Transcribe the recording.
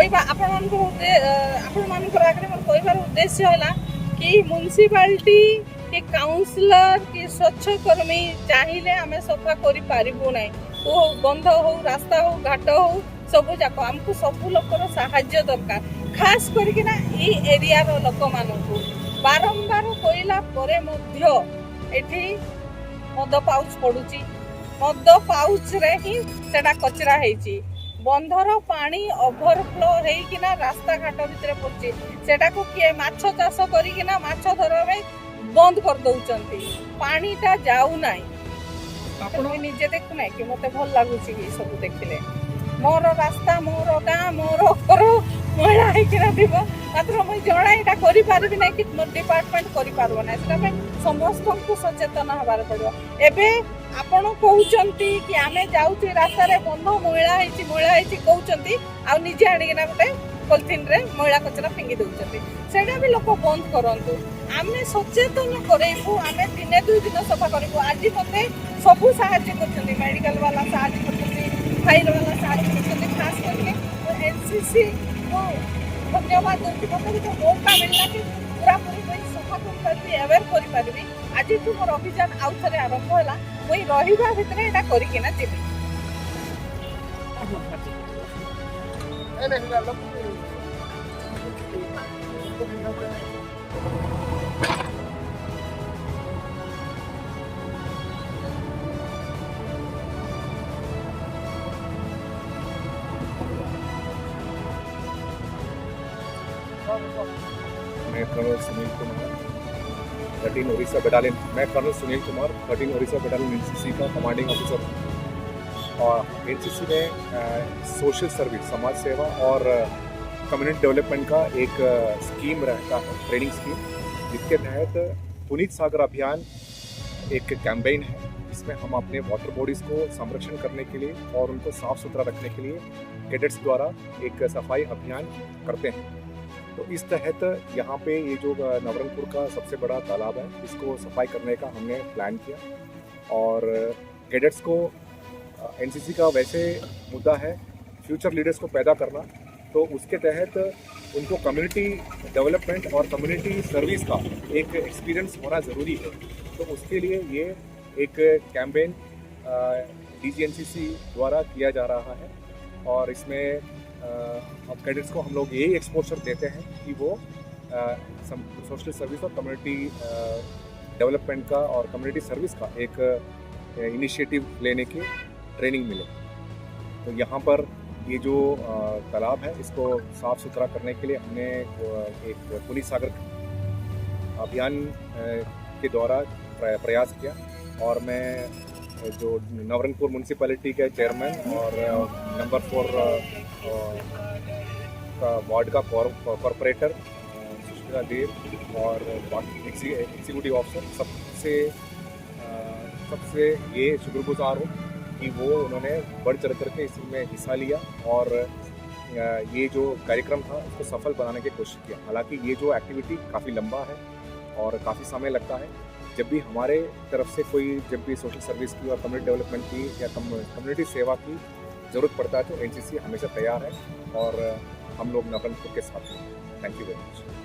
कहवा आपण आगे मोर कहबार उद्देश्य है कि म्युनिसिपालिटी कि काउंसिलर कि स्वच्छकर्मी चाहिए आम सफा कर पारिबु ना तो बंध हो रास्ता हो घाट हो सब जाक आमको सब लोकर साहाय्य दरकार खास करना ये एरिया लोक मानू बारंबार कहला परे मध्य एठी मद पाउच पड़ुची मद पाउच रे ही सेटा कचरा हेची बंधर पानी ओभरफ्लो होइकिना रास्ता घाट भितर पड़ुची सेटा को किए माछ चाष करिकिना माछ धरबे बंद कर दउचंती पानीटा जाऊ नाही आपण निजे देखु नाही कि मते भल लागुची कि सब देखिले मोर रास्ता मोर गाँ मोर घर मैला होइकिना दिबो मात्र मुझे जना यहाँ करें ना कि डिपार्टमेंट कर समस्त को सचेतन हबार पड़ो एवं आपण कहते कि आम जाऊँ रास्तार बंध मैला कहते आजे आणिकिना गोटे पॉलिथिन रे मैला कचरा फिंगी दौरान से भी लोक बंद करूँ आम सचेतन करेबू आम दिने 2 दिन सफा करूँ आज मत सब साहाଯ୍य कर मेडिकल वाला साहाଯ୍य कर फाइल वाला साहाଯ୍य कर खास करके एनसीसी को धन्यवाद दूसरी मतलब जो मौका मिलला कि पूरा पूरी सफा कर अवेयर कर पारि आज मोर अभियान आउ थे आरंभ है मुई रहा भितर यहाँ करना जीवी मैं कर्नल सुनील कुमार 13 उड़ीसा बटालियन मैं colonel Sunil Kumar 13 Orissa battalion NCC का कमांडिंग ऑफिसर हूँ और एनसीसी में सोशल सर्विस समाज सेवा और कम्युनिटी डेवलपमेंट का एक स्कीम रहता है ट्रेनिंग स्कीम जिसके तहत पुनीत सागर अभियान एक कैंपेन है जिसमें हम अपने वाटर बॉडीज़ को संरक्षण करने के लिए और उनको साफ़ सुथरा रखने के लिए कैडेट्स द्वारा एक सफाई अभियान करते हैं। तो इस तहत यहाँ पे ये जो नवरंगपुर का सबसे बड़ा तालाब है इसको सफाई करने का हमने प्लान किया और कैडेट्स को एनसीसी का वैसे मुद्दा है फ्यूचर लीडर्स को पैदा करना तो उसके तहत उनको कम्युनिटी डेवलपमेंट और कम्युनिटी सर्विस का एक एक्सपीरियंस होना ज़रूरी है। तो उसके लिए ये एक कैंपेन डीजीएनसीसी द्वारा किया जा रहा है और इसमें अब कैडेट्स को हम लोग यही एक्सपोजर देते हैं कि वो सोशल सर्विस और कम्युनिटी डेवलपमेंट का और कम्युनिटी सर्विस का एक इनिशिएटिव लेने की ट्रेनिंग मिले। तो यहाँ पर ये जो तालाब है इसको साफ़ सुथरा करने के लिए हमने एक पुनीत सागर अभियान के द्वारा प्रयास किया और मैं जो नवरंगपुर म्यूनसिपैलिटी के चेयरमैन और नंबर 4 का वार्ड का कॉरपोरेटर सुष्मिता देव और एग्जीक्यूटिव ऑफिसर सबसे ये शुक्रगुजार हूँ कि वो उन्होंने बढ़ चढ़ करके इसमें हिस्सा लिया और ये जो कार्यक्रम था उसको सफल बनाने की कोशिश किया। हालांकि ये जो एक्टिविटी काफ़ी लंबा है और काफ़ी समय लगता है। जब भी हमारे तरफ से कोई जब भी सोशल सर्विस की और कम्युनिटी डेवलपमेंट की या कम्युनिटी सेवा की ज़रूरत पड़ता है तो एनसीसी हमेशा तैयार है और हम लोग नवरंगपुर के साथ हैं। Thank you very much.